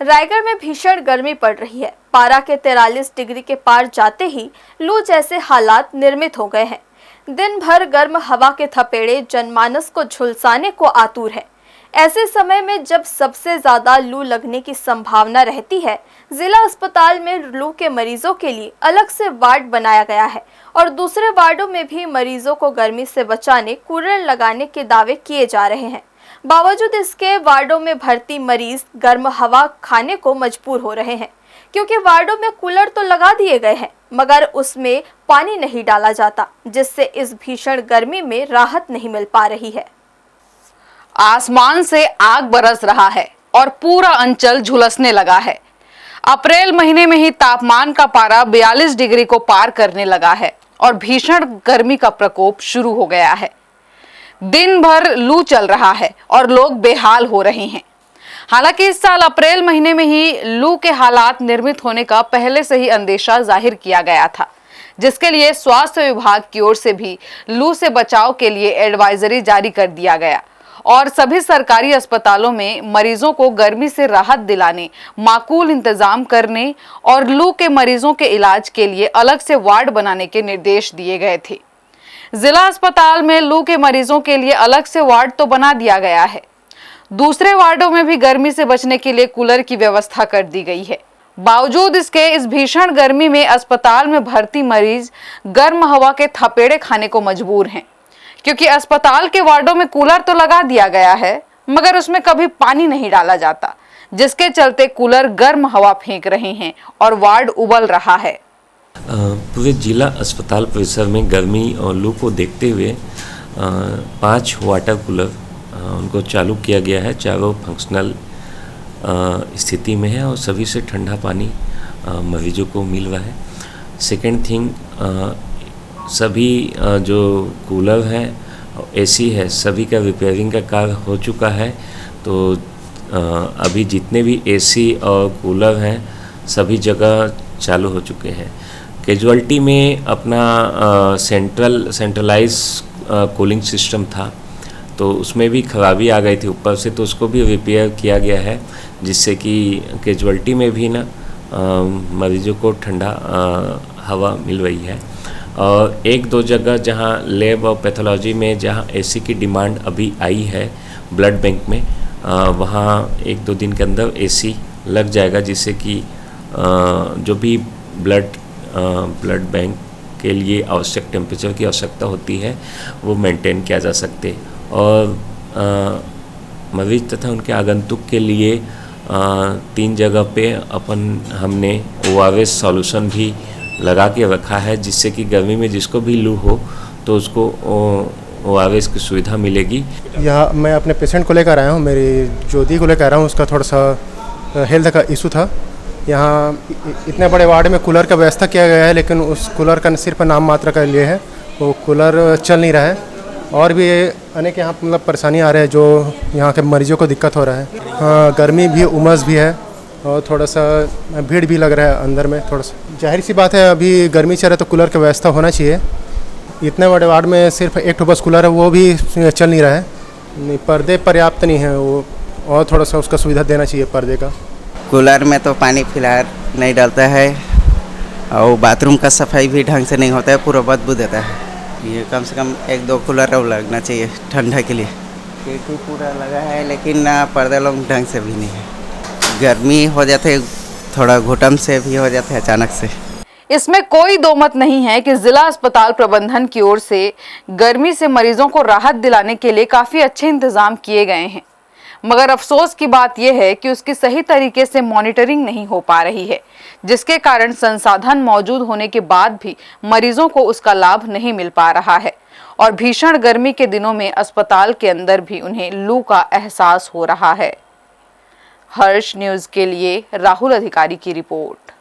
रायगढ़ में भीषण गर्मी पड़ रही है। पारा के 43 डिग्री के पार जाते ही लू जैसे हालात निर्मित हो गए हैं। दिन भर गर्म हवा के थपेड़े जनमानस को झुलसाने को आतुर है। ऐसे समय में जब सबसे ज्यादा लू लगने की संभावना रहती है, जिला अस्पताल में लू के मरीजों के लिए अलग से वार्ड बनाया गया है और दूसरे वार्डों में भी मरीजों को गर्मी से बचाने कूलर लगाने के दावे किए जा रहे हैं। बावजूद इसके वार्डों में भर्ती मरीज गर्म हवा खाने को मजबूर हो रहे हैं, क्योंकि वार्डों में कूलर तो लगा दिए गए हैं मगर उसमें पानी नहीं डाला जाता, जिससे इस भीषण गर्मी में राहत नहीं मिल पा रही है। आसमान से आग बरस रहा है और पूरा अंचल झुलसने लगा है। अप्रैल महीने में ही तापमान का पारा 42 डिग्री को पार करने लगा है और भीषण गर्मी का प्रकोप शुरू हो गया है। दिन भर लू चल रहा है और लोग बेहाल हो रहे हैं। हालांकि इस साल अप्रैल महीने में ही लू के हालात निर्मित होने का पहले से ही अंदेशा जाहिर किया गया था, जिसके लिए स्वास्थ्य विभाग की ओर से भी लू से बचाव के लिए एडवाइजरी जारी कर दिया गया और सभी सरकारी अस्पतालों में मरीजों को गर्मी से राहत दिलाने, माकूल इंतजाम करने और लू के मरीजों के इलाज के लिए अलग से वार्ड बनाने के निर्देश दिए गए थे। जिला अस्पताल में लू के मरीजों के लिए अलग से वार्ड तो बना दिया गया है। दूसरे वार्डों में भी गर्मी से बचने के लिए कूलर की व्यवस्था कर दी गई है। बावजूद इसके इस भीषण गर्मी में अस्पताल में भर्ती मरीज गर्म हवा के थपेड़े खाने को मजबूर हैं, क्योंकि अस्पताल के वार्डों में कूलर तो लगा दिया गया है मगर उसमें कभी पानी नहीं डाला जाता, जिसके चलते कूलर गर्म हवा फेंक रहे हैं और वार्ड उबल रहा है। पूरे जिला अस्पताल परिसर में गर्मी और लू को देखते हुए 5 वाटर कूलर उनको चालू किया गया है। चारों फंक्शनल स्थिति में है और सभी से ठंडा पानी मरीजों को मिल रहा है। सेकेंड थिंग, सभी जो कूलर है एसी है, सभी का रिपेयरिंग का कार्य हो चुका है। तो अभी जितने भी एसी और कूलर हैं सभी जगह चालू हो चुके हैं। कैजुअल्टी में अपना सेंट्रलाइज कूलिंग सिस्टम था, तो उसमें भी खराबी आ गई थी ऊपर से, तो उसको भी रिपेयर किया गया है, जिससे कि कैजुअल्टी में भी ना मरीजों को ठंडा हवा मिल रही है। और 1-2 जगह जहां लैब और पैथोलॉजी में जहां एसी की डिमांड अभी आई है ब्लड बैंक में, वहां 1-2 दिन के अंदर एसी लग जाएगा, जिससे कि जो भी ब्लड बैंक के लिए आवश्यक टेम्परेचर की आवश्यकता होती है वो मेंटेन किया जा सकते। और मरीज तथा उनके आगंतुक के लिए 3 जगह पे हमने ORS सॉल्यूशन भी लगा के रखा है, जिससे कि गर्मी में जिसको भी लू हो तो उसको ORS की सुविधा मिलेगी। यहाँ मैं अपने पेशेंट को लेकर आया हूँ, मेरी ज्योति को लेकर आया हूँ। उसका थोड़ा सा हेल्थ का इशू था। यहाँ इतने बड़े वार्ड में कूलर का व्यवस्था किया गया है, लेकिन उस कूलर का सिर्फ नाम मात्र का लिए है, वो कूलर चल नहीं रहा है। और भी अनेक यहाँ मतलब परेशानी आ रही है, जो यहाँ के मरीजों को दिक्कत हो रहा है। हाँ, गर्मी भी, उमस भी है और थोड़ा सा भीड़ भी लग रहा है अंदर में। थोड़ा सा जाहिर सी बात है, अभी गर्मी चल रहा है तो कूलर की व्यवस्था होना चाहिए। इतने बड़े वार्ड में सिर्फ एक बस कूलर है, वो भी चल नहीं रहा है। पर्दे पर्याप्त नहीं है, वो और थोड़ा सा उसका सुविधा देना चाहिए पर्दे का। कूलर में तो पानी फिलहाल नहीं डालता है और बाथरूम का सफाई भी ढंग से नहीं होता है, पूरा बदबू देता है। ये कम से कम 1-2 कूलर और लगना चाहिए ठंडा के लिए। खिड़की पूरा लगा है लेकिन पर्दा लोग ढंग से भी नहीं है। गर्मी हो जाते है, थोड़ा घुटन से भी हो जाता है अचानक से। इसमें कोई दो मत नहीं है कि जिला अस्पताल प्रबंधन की ओर से गर्मी से मरीजों को राहत दिलाने के लिए काफी अच्छे इंतजाम किए गए हैं, मगर अफसोस की बात यह है कि उसकी सही तरीके से मॉनिटरिंग नहीं हो पा रही है, जिसके कारण संसाधन मौजूद होने के बाद भी मरीजों को उसका लाभ नहीं मिल पा रहा है और भीषण गर्मी के दिनों में अस्पताल के अंदर भी उन्हें लू का एहसास हो रहा है। हर्ष न्यूज के लिए राहुल अधिकारी की रिपोर्ट।